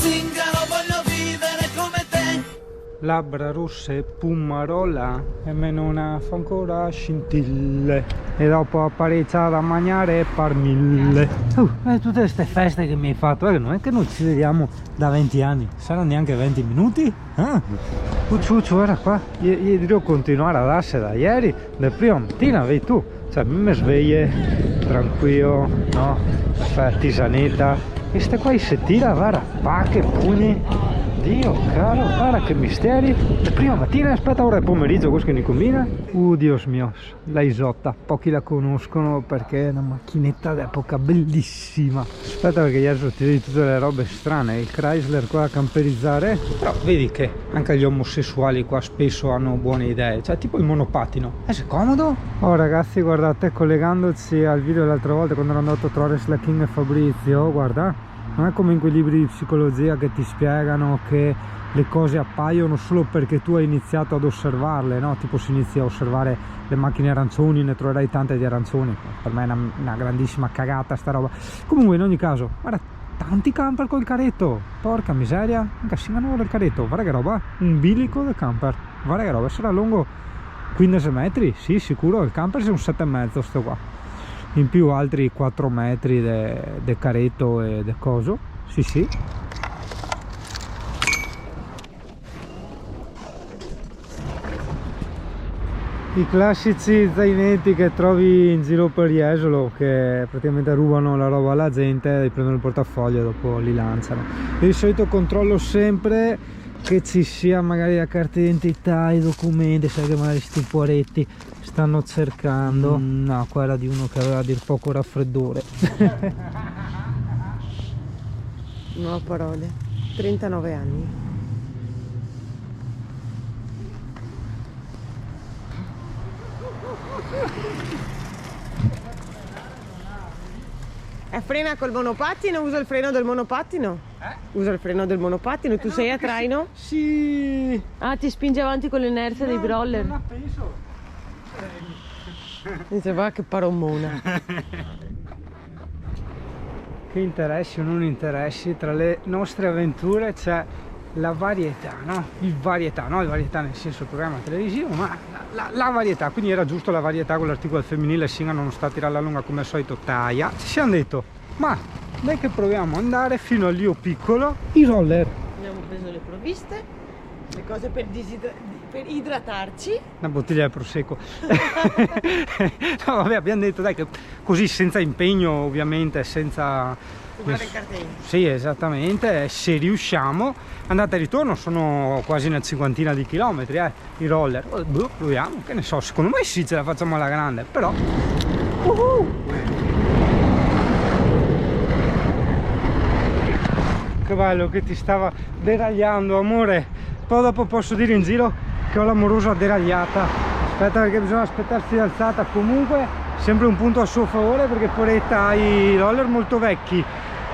zingaro, voglio vivere come te. Labbra rosse, Pumarola e menona fa ancora scintille e dopo appareccia da mangiare par mille. Tutte queste feste che mi hai fatto, non è che noi ci vediamo da 20 anni, saranno neanche 20 minuti? Ciuccio era qua, io devo continuare ad essere da ieri, da prima mattina, vedi tu, cioè mi sveglie tranquillo, no? Fa tisanetta, e ste qua si tira, guarda, pacche, pugni. Dio caro, guarda che misteri. La prima mattina, aspetta ora è pomeriggio, questo che ne combina. Dios mio, la Isotta, pochi la conoscono perché è una macchinetta d'epoca bellissima. Aspetta perché ieri sono tirati tutte le robe strane, il Chrysler qua a camperizzare. Però vedi che anche gli omosessuali qua spesso hanno buone idee, cioè tipo il monopattino. È comodo? Oh ragazzi, guardate, collegandoci al video dell'altra volta quando ero andato a trovare Slacking e Fabrizio, guarda. Non è come in quei libri di psicologia che ti spiegano che le cose appaiono solo perché tu hai iniziato ad osservarle, no? Tipo si inizia a osservare le macchine arancioni, ne troverai tante di arancioni. Per me è una grandissima cagata sta roba. Comunque in ogni caso, guarda, tanti camper col caretto. Porca miseria, anche a Singapore il caretto. Guarda che roba, un bilico del camper. Guarda che roba, sarà lungo 15 metri? Sì, sicuro, il camper è un 7,5 sto qua. In più altri 4 metri de caretto e de coso, sì. I classici zainetti che trovi in giro per Jesolo, che praticamente rubano la roba alla gente, li prendono il portafoglio e dopo li lanciano. Io di solito controllo sempre che ci sia magari la carta d'identità, i documenti, sai che magari sti poretti stanno cercando. No, qua era di uno che aveva a dir poco raffreddore. Non ho parole. 39 anni. Frena col monopattino? Usa il freno del monopattino? Usa il freno del monopattino? Tu sei a traino? Sì. Ah, ti spinge avanti con l'inerzia dei roller? Non ha peso. Dice, va che parommona. Che interessi o non interessi, tra le nostre avventure c'è la varietà, no? Il varietà nel senso programma televisivo, ma la varietà, quindi era giusto la varietà con l'articolo al femminile. Singa non sta a tirare la lunga come al solito taia. Ci siamo detto, ma dai che proviamo ad andare fino all'io piccolo, i roller. Abbiamo preso le provviste, le cose per idratarci. Una bottiglia di prosecco. No, vabbè, abbiamo detto dai che così senza impegno, ovviamente, senza fumare il cartello. Sì, esattamente, se riusciamo. Andata e ritorno sono quasi una 50ina di chilometri, i roller. Proviamo, che ne so, secondo me sì, ce la facciamo alla grande, però che bello che ti stava deragliando, amore. Poi dopo posso dire in giro che ho l'amorosa deragliata. Aspetta, perché bisogna aspettarsi l'alzata. Comunque sempre un punto a suo favore, perché poretta ha i roller molto vecchi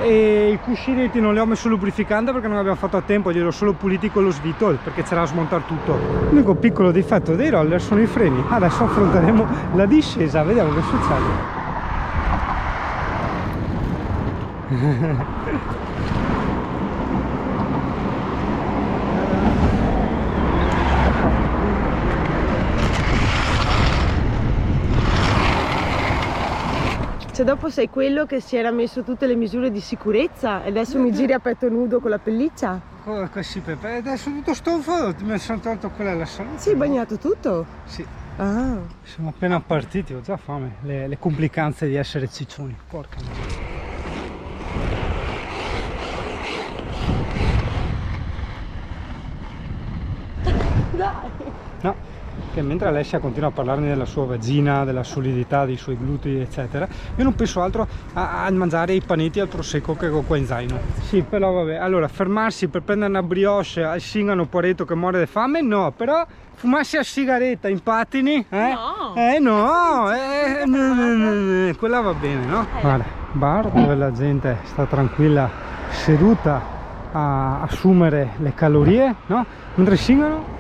e i cuscinetti non li ho messo lubrificante perché non abbiamo fatto a tempo, glieli ho solo puliti con lo svitol perché c'era da smontare tutto. L'unico piccolo difetto dei roller sono i freni. Adesso affronteremo la discesa, vediamo che succede. Cioè dopo sei quello che si era messo tutte le misure di sicurezza e adesso mi giri a petto nudo con la pelliccia? Sì, Pepe, adesso tutto stofo, mi sono tolto quella alla salute. Sì, bagnato tutto? Sì. Ah. Siamo appena partiti, ho già fame. Le complicanze di essere ciccioni, porca miseria. Dai! No. Che mentre Alessia continua a parlarmi della sua vagina, della solidità dei suoi glutei eccetera, io non penso altro a mangiare i panetti al prosecco che ho qua in zaino. Sì, però vabbè, allora fermarsi per prendere una brioche al Singano Poreto che muore di fame no, però fumarsi a sigaretta in pattini no, quella va bene, no? Guarda, bar dove la gente sta tranquilla seduta a assumere le calorie, no? Mentre Singano.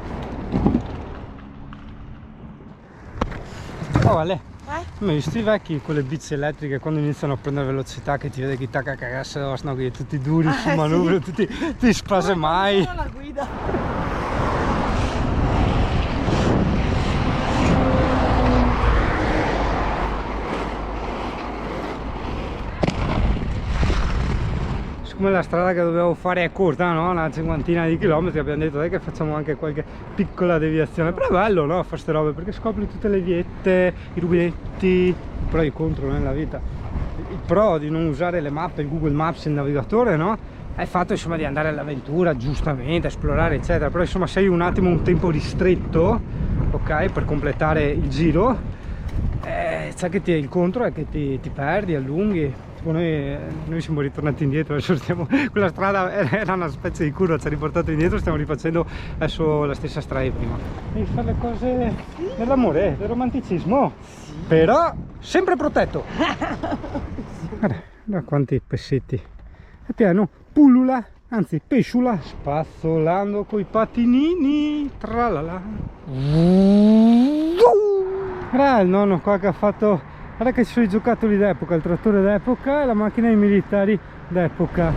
Oh, vale. Ma visto i vecchi con le bici elettriche quando iniziano a prendere velocità che ti vede che tacca cagasse addosso, no? Che tutti duri su manubrio, tutti ti spase mai. La guida. Siccome la strada che dovevo fare è corta, no? Una cinquantina di chilometri, abbiamo detto dai che facciamo anche qualche piccola deviazione. Però è bello, no? Fare ste robe perché scopri tutte le viette, i rubinetti, i pro e i contro nella vita. Il pro di non usare le mappe, il Google Maps, il navigatore, no? È il fatto insomma di andare all'avventura, giustamente, esplorare eccetera. Però insomma se hai un attimo un tempo ristretto, ok, per completare il giro, sai che il contro è che ti perdi, allunghi. Noi siamo ritornati indietro, adesso stiamo, quella strada era una specie di curva, ci ha riportato indietro, stiamo rifacendo adesso la stessa strada di prima. Devi fare le cose dell'amore, del romanticismo, però sempre protetto. Guarda quanti pescetti, è pieno, pullula, anzi pesciula, spazzolando coi patinini, tralala. Guarda il nonno qua che ha fatto. Guarda che ci sono i giocattoli d'epoca, il trattore d'epoca e la macchina dei militari d'epoca.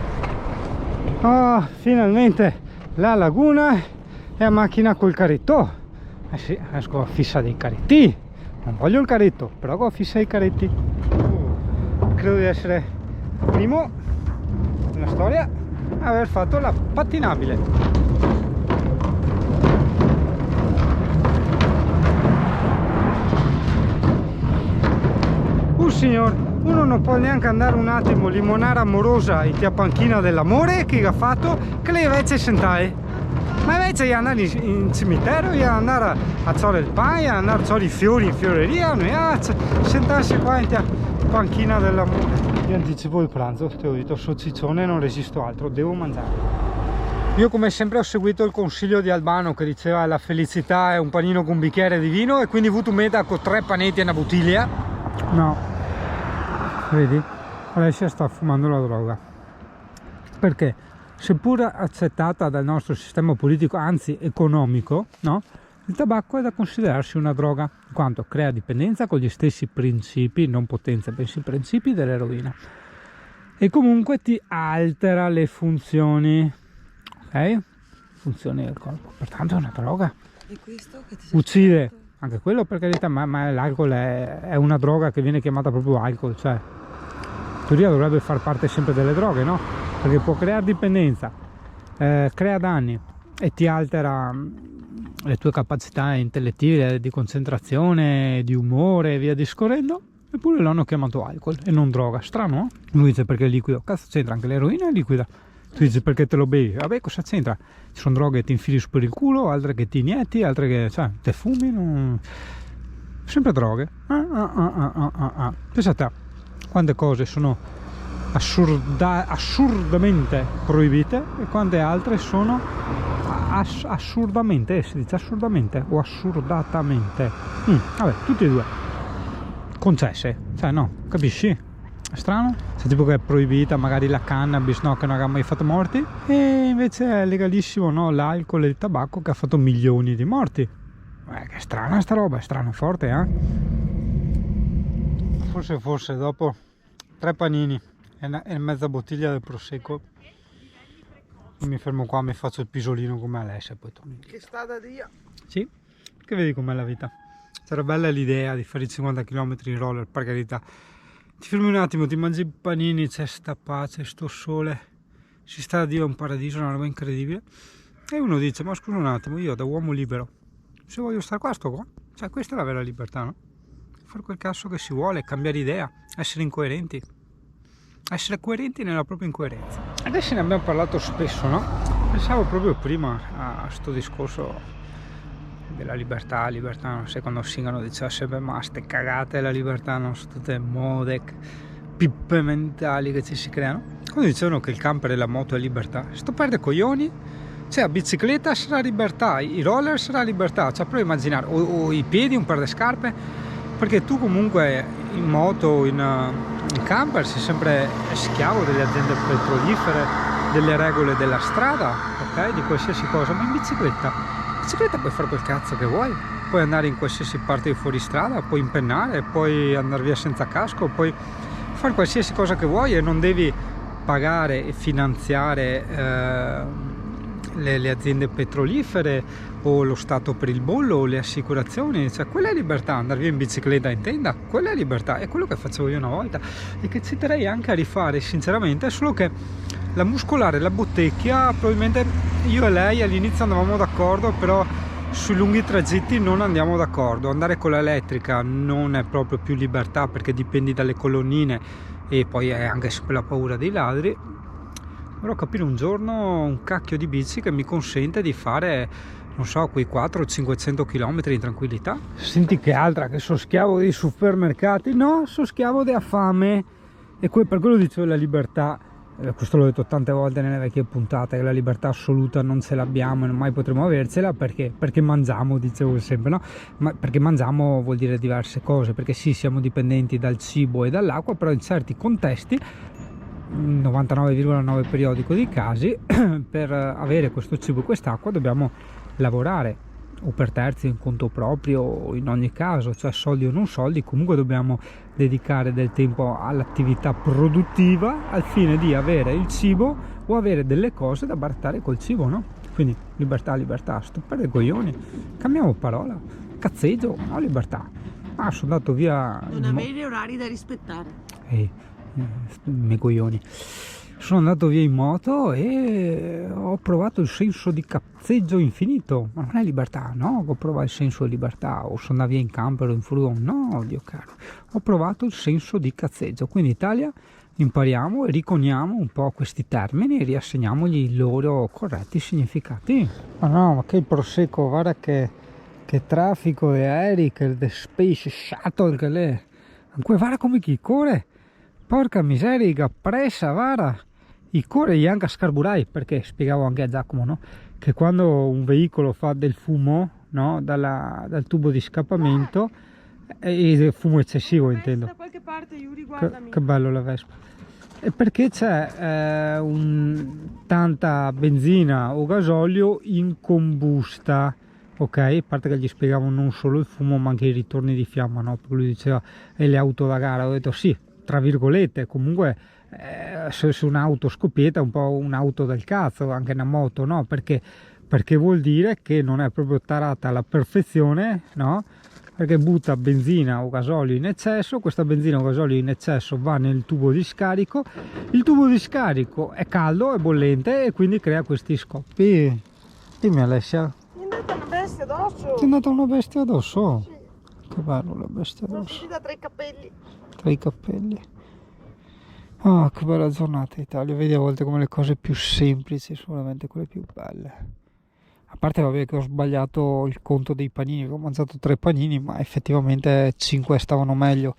Oh, finalmente la laguna e la macchina col carretto. Eh sì, adesso fissa dei caretti. Non voglio il carretto, però con fissa dei caretti. Credo di essere il primo nella storia a aver fatto la pattinabile. Signor, uno non può neanche andare un attimo limonare amorosa in tia panchina dell'amore che ha fatto che lei invece sentai ma invece di andare in cimitero di andare a ciore il pane, a andare a ciore i fiori in fioreria, sentarsi qua in tia panchina dell'amore. Io anticipo il pranzo, ti ho detto salsiccione, non resisto altro, devo mangiare. Io come sempre ho seguito il consiglio di Albano che diceva la felicità è un panino con un bicchiere di vino e quindi ho avuto meta con 3 panetti e una bottiglia. No, vedi? Alessia sta fumando la droga. Perché? Seppur accettata dal nostro sistema politico, anzi economico, no? Il tabacco è da considerarsi una droga, in quanto crea dipendenza con gli stessi principi, non potenza, bensì principi dell'eroina. E comunque ti altera le funzioni, ok? Funzioni del corpo. Pertanto è una droga. E questo che ti uccide. Anche quello per carità, ma l'alcol è una droga che viene chiamata proprio alcol, cioè in teoria dovrebbe far parte sempre delle droghe, no? Perché può creare dipendenza, crea danni e ti altera le tue capacità intellettive, di concentrazione, di umore e via discorrendo, eppure l'hanno chiamato alcol e non droga. Strano, no? Lui dice perché è liquido, cazzo c'entra, anche l'eroina è liquida. Tu dici perché te lo bevi? Vabbè, cosa c'entra? Ci sono droghe che ti infili su per il culo, altre che ti inietti, altre che cioè, te fumi, non... sempre droghe. Pensa a te, quante cose sono assurdamente proibite e quante altre sono assurdamente, si dice assurdamente o assurdatamente. Vabbè, tutte e due. Concesse, cioè no, capisci? È strano, c'è tipo che è proibita magari la cannabis, no, che non ha mai fatto morti, e invece è legalissimo, no, l'alcol e il tabacco che ha fatto milioni di morti. Che strana sta roba, è strano forte, Forse dopo 3 panini e mezza bottiglia del prosecco mi fermo qua, mi faccio il pisolino come Alessia e poi torno. Che sta da Dio. Sì, che vedi com'è la vita. C'era bella l'idea di fare i 50 km in roller, per carità. Ti fermi un attimo, ti mangi i panini, c'è sta pace, sto sole, si sta a Dio, è un paradiso, una roba incredibile. E uno dice, ma scusa un attimo, io da uomo libero, se voglio stare qua, sto qua. Cioè questa è la vera libertà, no? Fare quel cazzo che si vuole, cambiare idea, essere incoerenti. Essere coerenti nella propria incoerenza. Adesso ne abbiamo parlato spesso, no? Pensavo proprio prima a sto discorso della libertà, no? Se quando Singano diceva sempre ma ste cagate la libertà, non sono tutte mode, pippe mentali che ci si creano. Quando dicevano che il camper e la moto è libertà, sto perde coglioni, cioè la bicicletta sarà libertà, i roller sarà libertà, cioè provi a immaginare, o i piedi, un paio di scarpe, perché tu comunque in moto, in camper sei sempre schiavo delle aziende petrolifere, delle regole della strada, ok? Di qualsiasi cosa, ma in bicicletta puoi fare quel cazzo che vuoi. puoi andare in qualsiasi parte di fuoristrada, puoi impennare, puoi andare via senza casco, puoi fare qualsiasi cosa che vuoi e non devi pagare e finanziare le aziende petrolifere o lo Stato per il bollo o le assicurazioni. Cioè, quella è libertà. Andare via in bicicletta in tenda, quella è libertà, è quello che facevo io una volta e che ci terrei anche a rifare sinceramente, solo che la muscolare, la Bottecchia, probabilmente io e lei all'inizio andavamo d'accordo, però sui lunghi tragitti non andiamo d'accordo. Andare con l'elettrica non è proprio più libertà, perché dipendi dalle colonnine e poi hai anche sempre la paura dei ladri. Dovrò capire un giorno un cacchio di bici che mi consente di fare, non so, quei 400-500 km in tranquillità. Senti che altra, che sono schiavo dei supermercati? No, sono schiavo della fame. E per quello dicevo la libertà, questo l'ho detto tante volte nelle vecchie puntate, che la libertà assoluta non ce l'abbiamo e non mai potremo avercela, perché mangiamo, dicevo sempre, no? Ma perché mangiamo vuol dire diverse cose, perché sì, siamo dipendenti dal cibo e dall'acqua, però in certi contesti, 99,9 periodico dei casi, per avere questo cibo e quest'acqua dobbiamo lavorare, o per terzi in conto proprio, o in ogni caso, cioè soldi o non soldi, comunque dobbiamo dedicare del tempo all'attività produttiva al fine di avere il cibo o avere delle cose da barattare col cibo, no? Quindi libertà, sto per dei coglioni, cambiamo parola, cazzeggio, no libertà. Sono andato via... Non avere orari da rispettare. Me coglioni. Sono andato via in moto e ho provato il senso di cazzeggio infinito. Ma non è libertà, no? Ho provato il senso di libertà. O sono andato via in camper o in furgone, no, Dio caro. Ho provato il senso di cazzeggio. Quindi in Italia impariamo e riconiamo un po' questi termini e riassegniamogli i loro corretti significati. Ma no, ma che il prosecco, guarda che traffico di aerei, che il Space Shuttle che l'è. Guarda come chi corre. Porca miseria, che pressa, guarda. I corre anche a scarburai, perché spiegavo anche a Giacomo, no? Che quando un veicolo fa del fumo, no? Dal tubo di scappamento, e fumo eccessivo intendo. Da qualche parte, Yuri, guardami. Che bello la Vespa. E perché c'è tanta benzina o gasolio in combusta, ok? A parte che gli spiegavo non solo il fumo ma anche i ritorni di fiamma, no? Perché lui diceva e le auto da gara, ho detto sì, tra virgolette, comunque se un'auto scoppietta è un po' un'auto del cazzo, anche una moto, no? Perché vuol dire che non è proprio tarata alla perfezione, no? Perché butta benzina o gasolio in eccesso, questa benzina o gasolio in eccesso va nel tubo di scarico, il tubo di scarico è caldo, è bollente e quindi crea questi scoppi. Dimmi Alessia. Mi è andata una bestia addosso. Ti è andata una bestia addosso? Sì. Che bello la bestia Sono addosso. uscita tra i capelli. Tra i capelli. Oh, che bella giornata Italia. Vedi a volte come le cose più semplici sono veramente quelle più belle. A parte vabbè che ho sbagliato il conto dei panini, ho mangiato 3 panini ma effettivamente 5 stavano meglio.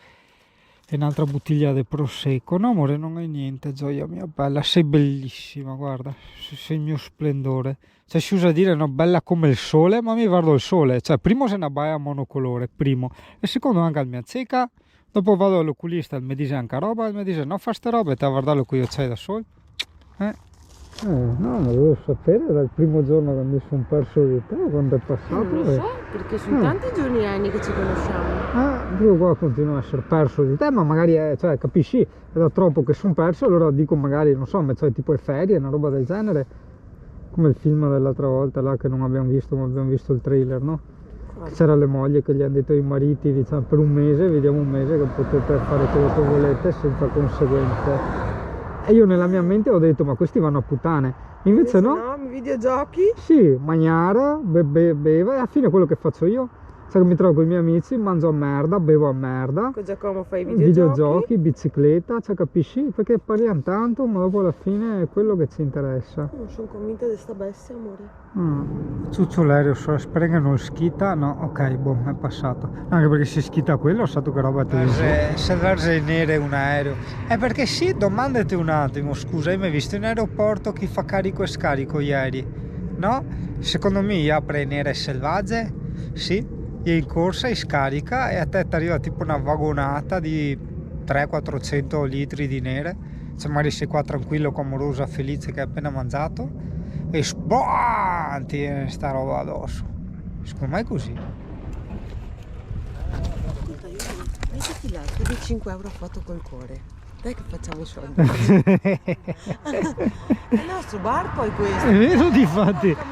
E un'altra bottiglia di prosecco. No amore, non è niente, gioia mia bella, sei bellissima, guarda, sei il mio splendore. Cioè si usa dire no, bella come il sole, ma mi guardo il sole. Cioè primo se una baia monocolore, primo. E secondo anche al mia cieca. Dopo vado all'oculista e mi dice anche roba, e mi dice no fa ste robe, te a guardare che io c'hai da sole. No, ma devo sapere dal primo giorno che mi sono perso di te, quando è passato. Non lo so, perché sono tanti giorni e anni che ci conosciamo. Io qua continuo a essere perso di te, ma magari cioè, capisci, è da troppo che sono perso, allora dico magari, non so, cioè, tipo le ferie, una roba del genere, come il film dell'altra volta là che non abbiamo visto, ma abbiamo visto il trailer, no? C'era le mogli che gli hanno detto ai mariti, diciamo, per un mese, vediamo un mese che potete fare quello che volete senza conseguenze. E io nella mia mente ho detto ma questi vanno a puttane, invece no, videogiochi, sì, mangiare, beve, e alla fine quello che faccio io, sai che mi trovo con i miei amici, mangio a merda, bevo a merda, con Giacomo fai videogiochi, bicicletta, cioè capisci? Perché parliamo tanto ma dopo alla fine è quello che ci interessa. Non sono convinta di sta bestia, amore. Ciuccio l'aereo sulla sprega non schita, no, ok, boh, è passato. Anche perché se schita quello, sa tu che roba ti dice. Se verse nere un aereo. Perché sì, domandati un attimo, scusa, hai mai visto in aeroporto chi fa carico e scarico ieri? No? Secondo me gli apre nere selvagge, sì, gli è in corsa e scarica e a te ti arriva tipo una vagonata di 300-400 litri di nere. Cioè magari sei qua tranquillo, amorosa, felice che hai appena mangiato e sbam, ti viene sta roba addosso. Secondo me è così. Ascolta, io mettiti là, tu di 5 euro foto col cuore. Dai che facciamo i soldi. Il nostro bar poi questo. È vero, difatti. Porca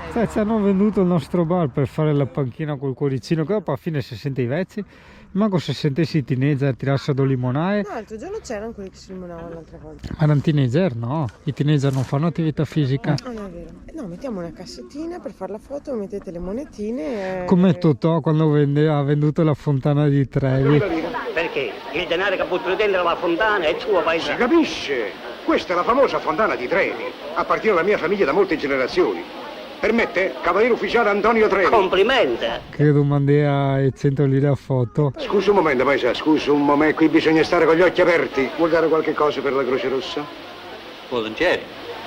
miseria. Ci hanno venduto il nostro bar per fare la panchina col cuoricino, che dopo alla fine si sente i vezzi. Manco se sentessi i teenager tirarsi a limonare. No, l'altro giorno c'erano quelli che si limonavano l'altra volta. Ma erano teenager? No, i teenager non fanno attività fisica. Ah, non è vero. No, mettiamo una cassettina per fare la foto, mettete le monetine. Come Totò quando ha venduto la fontana di Trevi. Perché il denaro che buttano dentro la fontana è suo Si paese. capisce? Questa è la famosa fontana di Trevi. Appartiene alla mia famiglia da molte generazioni. Permette? Cavaliere ufficiale Antonio Trevi. Complimenti. Credo mandi a 100 lire a foto. Scusa un momento, paese, scusa un momento, qui bisogna stare con gli occhi aperti. Vuol dare qualche cosa per la Croce Rossa? Volentieri.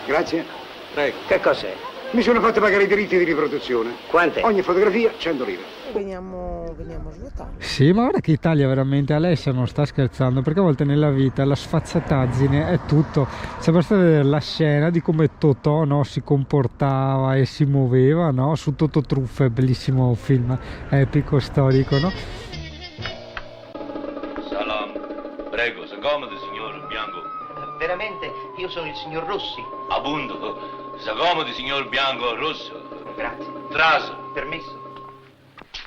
Grazie. Prego. Che cos'è? Mi sono fatto pagare i diritti di riproduzione. Quant'è? Ogni fotografia 100 lire. Veniamo a svuotare. Sì, ma ora che Italia veramente, Alessia non sta scherzando, perché a volte nella vita la sfazzataggine è tutto. C'è basta vedere la scena di come Totò, no, si comportava e si muoveva, no, su Totò Truffe, bellissimo film epico, storico, no? Salam. Prego, s'accomodi, signor Bianco. Veramente, io sono il signor Rossi. Appunto, s'accomodi, signor Bianco Rosso. Grazie. Trasa. Permesso?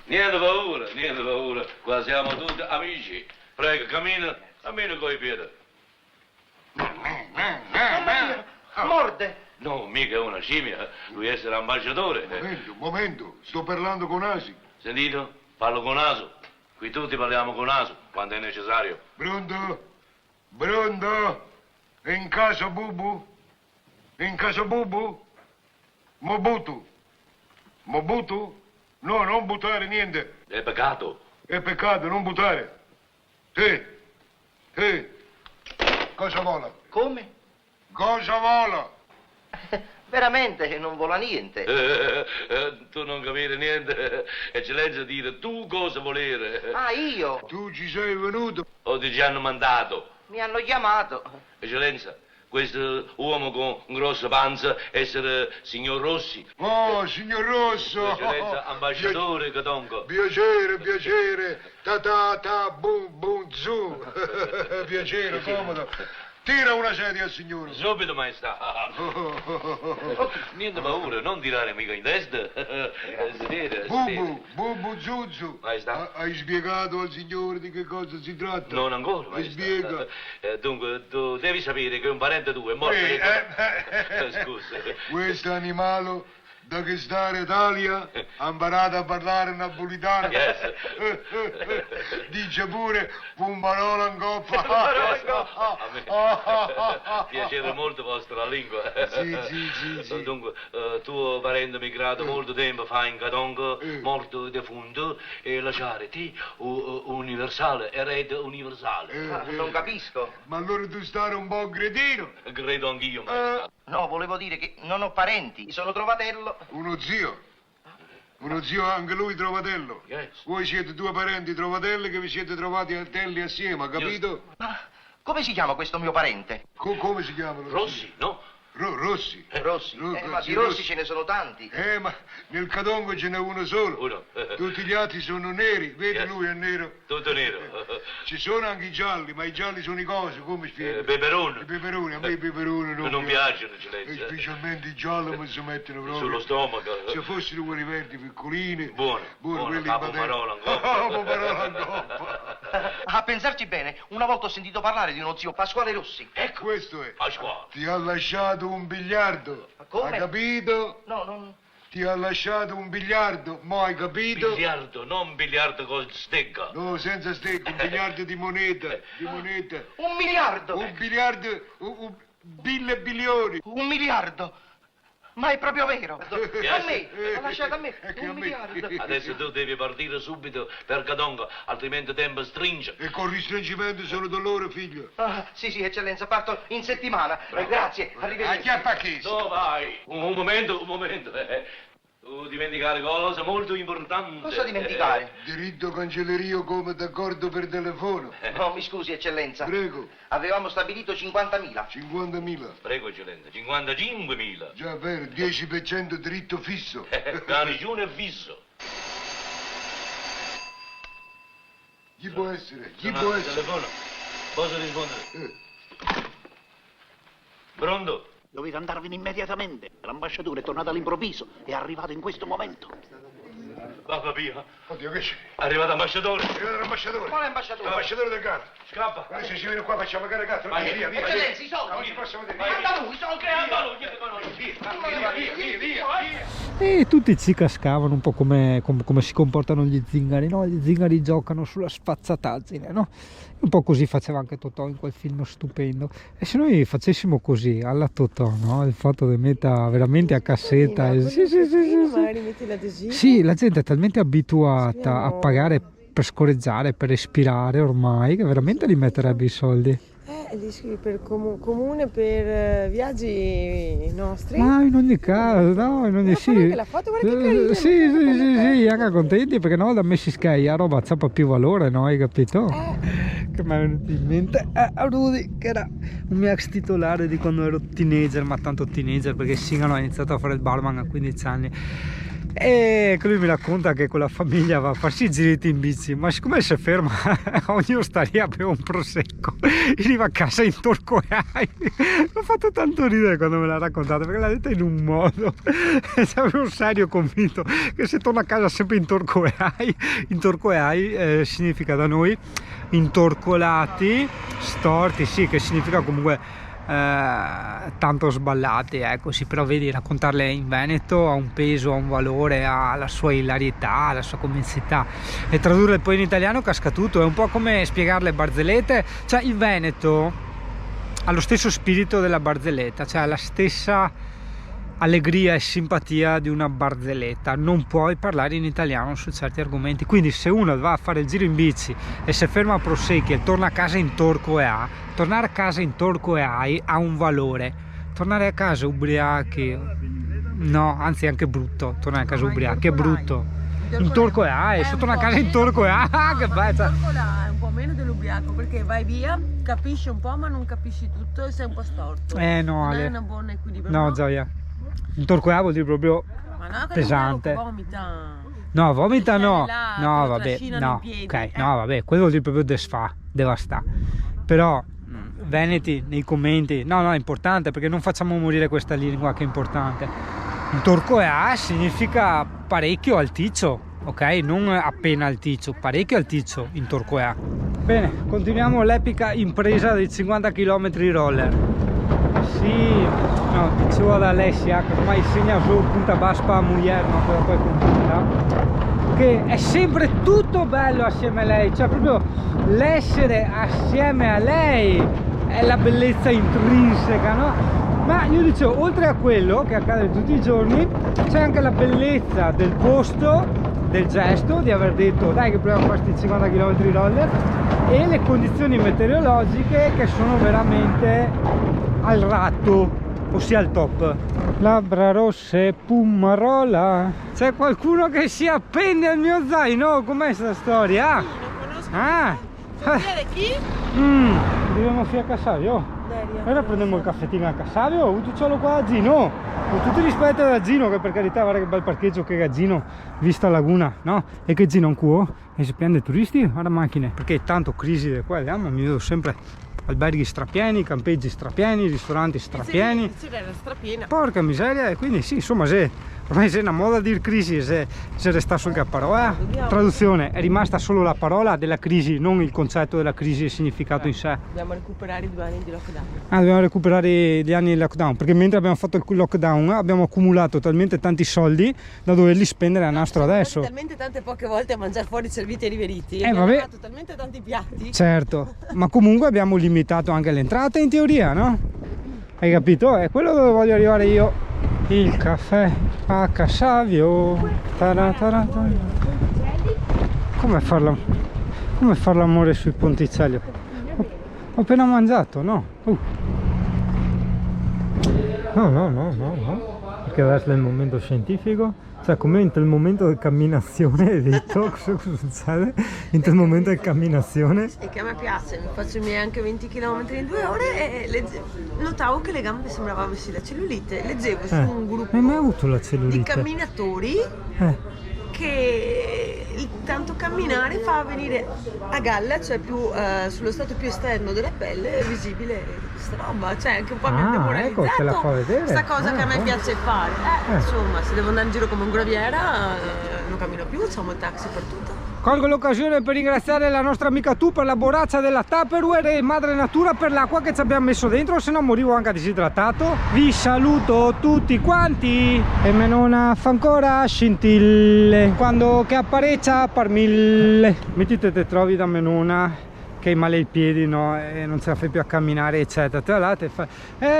Niente paura, qua siamo tutti amici. Prego, cammina con i piedi. Morde! No, mica è una scimmia, lui essere ambasciatore. Momento, sto parlando con Asi. Sentito? Parlo con naso. Qui tutti parliamo con naso, quando è necessario. Pronto? Pronto? È in casa Bubu? È in casa Bubu? Mobutu? Mobutu? No, non buttare niente. È peccato. È peccato, non buttare. Cosa vola? Come? Cosa vola? Veramente non vola niente. Tu non capire niente. Eccellenza dire tu cosa volere. Ah, io? Tu ci sei venuto? O ti ci hanno mandato. Mi hanno chiamato. Eccellenza, questo uomo con grossa panza essere signor Rossi. Oh, signor Rosso! Eccellenza, ambasciatore, Catonco. Piacere, ta, bum, zu. Piacere, comodo. Tira una sedia al signore. Subito, maestà. Niente paura, non tirare mica in testa. Sedere. Bubu, Zuzu. Maestà. Hai spiegato al signore di che cosa si tratta? Non ancora, Mi maestà. spiega. Dunque, tu devi sapere che un parente tuo è morto. Scusa. Questo animale da che sta in Italia ha imparato a parlare napolitano. Yes. Dice pure un parola in coppa. Piacere molto vostra lingua. Sì. Dunque, tuo parente migrato molto tempo fa in Catonco, morto defunto, e lasciare te universale, erede universale. Non capisco. Ma allora tu stai un po' cretino. Credo anch'io, maestà. No, volevo dire che non ho parenti, sono trovatello. Uno zio anche lui trovatello. Yes. Voi siete due parenti trovatelli che vi siete trovati a telli assieme, ha capito? Ma come si chiama questo mio parente? Come si chiamano? Rossi, no? Rossi. Rossi. Ma di Rossi ce ne sono tanti. Ma nel Catongo ce n'è uno solo. Uno. Tutti gli altri sono neri, vedi Yes. lui è nero. Tutto nero. Ci sono anche i gialli, ma i gialli sono i cosi, come spiego? Peperone. I peperoni, a me i peperoni Non piacciono, E eccellenza. specialmente i gialli mi si mettono proprio. Sullo stomaco. Se fossero quelli verdi piccolini. Buono, quelli capo patenti. parola in coppa. Capo parola in coppa. A pensarci bene, una volta ho sentito parlare di uno zio Pasquale Rossi. Ecco. Questo è. Pasquale. Ti ha lasciato un biliardo. Come? Hai capito? No, non... Ti ha lasciato un biliardo, mo hai capito? Biliardo, non biliardo con stecca. No, senza stecco, un biliardo di moneta, Un miliardo! Un biliardo, un bilioni. Un miliardo! Ma è proprio vero! Yes. A me! L'ha lasciato a me! Ecco, a Un me. miliardo! Adesso tu devi partire subito per Catonga, altrimenti tempo stringe. E con ristringimento sono dolore, figlio. Ah, sì, eccellenza, parto in settimana. Grazie, arrivederci. Acchiappa chi? Dove vai? Un momento. Tu dimenticare cosa molto importante. Cosa dimenticare? Diritto cancellerio come d'accordo per telefono. No, mi scusi, eccellenza. Prego, Avevamo stabilito 50.000. 50.000. Prego, eccellenza, 55.000. Già vero, 10% diritto fisso. Garnigione e fisso. Chi può essere? Chi Suona può il essere? telefono. Posso rispondere? Pronto? Dovete andarvene immediatamente. L'ambasciatore è tornato all'improvviso. È arrivato in questo momento. Va via. Oddio, che c'è? È arrivato l'ambasciatore. È arrivato l'ambasciatore. Quale ambasciatore? L'ambasciatore del gatto. Scappa. Guarda, se ci viene qua facciamo cagare gatto. Vai, Via, via, Eccellenza, i soldi. Non si possa vedere. Anda lui, i soldi. Anda lui. E tutti ci cascavano un po' come si comportano gli zingari, no? Gli zingari giocano sulla sfazzataggine, no? Un po' così faceva anche Totò in quel film stupendo. E se noi facessimo così alla Totò, no? Il fatto che metta veramente a cassetta. Sì. Magari metti l'adesivo. Sì, la gente è talmente abituata a pagare per scorreggiare, per respirare ormai, che veramente li metterebbe i soldi. Li scrivi per comune per viaggi nostri. Ma in ogni caso, no, in ogni Fanno anche la foto, guarda che carino. sì, anche contenti perché no, da Messi Sky la roba c'ha più valore, no? Hai capito? Che mi è venuto in mente Rudy, che era un mio ex titolare di quando ero teenager, ma tanto teenager perché Singano ha iniziato a fare il barman a 15 anni. E lui mi racconta che con la famiglia va a farsi i giretti in bici, ma siccome si ferma ogni osteria beve un prosecco, arriva a casa in Torquay. Mi ha fatto tanto ridere quando me l'ha raccontato perché l'ha detta in un modo e avevo serio convinto che se torna a casa sempre in Torquay significa da noi intorcolati, storti, sì, che significa comunque tanto sballati, ecco, sì, però vedi, raccontarle in Veneto ha un peso, ha un valore, ha la sua ilarietà, la sua comicità, e tradurle poi in italiano casca tutto. È un po' come spiegarle barzellette, cioè il Veneto ha lo stesso spirito della barzelletta, cioè ha la stessa allegria e simpatia di una barzelletta. Non puoi parlare in italiano su certi argomenti, quindi se uno va a fare il giro in bici e si ferma a Prosecchi e torna a casa in Torquay, tornare a casa in Torquay ha un valore. Tornare a casa ubriachi, no, anzi anche brutto. Tornare a casa ubriachi è brutto. In Torquay, se torna a casa in Torquay, che bello. È un po' meno dell'ubriaco perché vai via, capisci un po' ma non capisci tutto e sei un po' storto. No, non Ale. è una buona equilibrio. No, Gioia. In Torquay vuol dire proprio Ma no, che pesante. Vomita. No, vomita no. Là, No, lo vabbè, trascinano no. in piedi. Ok, no, vabbè, quello vuol dire proprio desfà, devastà. Però Veneti nei commenti, no, è importante perché non facciamo morire questa lingua che è importante. In Torquay significa parecchio alticcio, ok? Non appena alticcio, parecchio alticcio in Torquay. Bene, continuiamo l'epica impresa dei 50 km roller. Sì, no, dicevo ad Alessia che ormai segna solo punta baspa a Muglier, ma poi continua, che è sempre tutto bello assieme a lei, cioè proprio l'essere assieme a lei è la bellezza intrinseca, no? Ma io dicevo, oltre a quello che accade tutti i giorni, c'è anche la bellezza del posto, del gesto, di aver detto dai che proviamo a fare questi 50 km roller, e le condizioni meteorologiche che sono veramente al ratto, ossia al top. Labbra rosse, Pumarola. C'è qualcuno che si appende al mio zaino? Com'è sta storia? Non conosco. Ah! Sapere chi? Dobbiamo a Cassavio. Ora prendiamo il caffettino a Cassavio, tu ce l'ho qua a Gino. Con tutto il rispetto da Gino, che per carità guarda che bel parcheggio che è Gino, vista laguna, no? E che Gino è un cuo e si prende turisti alla macchine, perché tanto crisi di qua, mi vedo sempre alberghi strapieni, campeggi strapieni, ristoranti strapieni. Era strapiena. Porca miseria, e quindi sì, insomma, se ormai c'è una moda di crisi, se resta sul parola. Traduzione, è rimasta solo la parola della crisi, non il concetto della crisi e il significato in sé. Dobbiamo recuperare i 2 anni di lockdown. Dobbiamo recuperare gli anni di lockdown, perché mentre abbiamo fatto il lockdown abbiamo accumulato talmente tanti soldi da doverli spendere a nastro adesso. Talmente tante poche volte a mangiare fuori serviti e riveriti. Vabbè. Fatto talmente tanti piatti. Certo, ma comunque abbiamo limitato anche le entrate in teoria, no? Hai capito? È quello dove voglio arrivare io. Il caffè a Cassavio. Come far l'amore sui ponticelli? Ho appena mangiato, no? No. Perché adesso è il momento scientifico. Cioè, come entra il momento di camminazione, hai detto? Cosa succede? Entra il momento di camminazione. E che a me piace, mi faccio i miei anche 20 km in 2 ore e notavo che le gambe sembravano avessi la cellulite. Leggevo su un gruppo hai mai avuto la di cellulite? camminatori che il tanto camminare fa venire a galla, cioè più sullo stato più esterno della pelle, è visibile questa roba, cioè anche un po' mi ha demoralizzato, ecco, te la fa vedere. questa cosa che a me piace fare. Insomma, se devo andare in giro come un graviera non cammino più, facciamo il taxi per tutto. Colgo l'occasione per ringraziare la nostra amica Tu per la borraccia della Tupperware e Madre Natura per l'acqua che ci abbiamo messo dentro, se no morivo anche disidratato. Vi saluto tutti quanti e Menona fa ancora scintille quando che appareccia par mille. Mettete te trovi da Menona che hai male ai piedi, no? E non ce la fai più a camminare, eccetera. Te là te fa,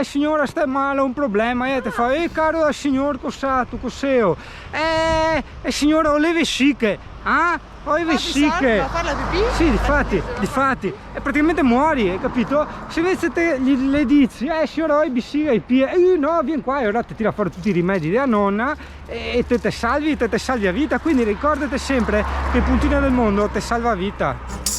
signora, stai male, ho un problema. E te fa, caro signor, cos'ha, tu cos'eo? Signora, ho le vesciche. Ah? Ho le vesciche. Ma fare la pipì? Sì, difatti. E praticamente muori, hai capito? Se invece te le dici, signora, ho le vesciche ai piedi. No, vieni qua, e ora ti tira fuori tutti i rimedi della nonna e te salvi a vita. Quindi ricordate sempre che il puntino del mondo ti salva vita.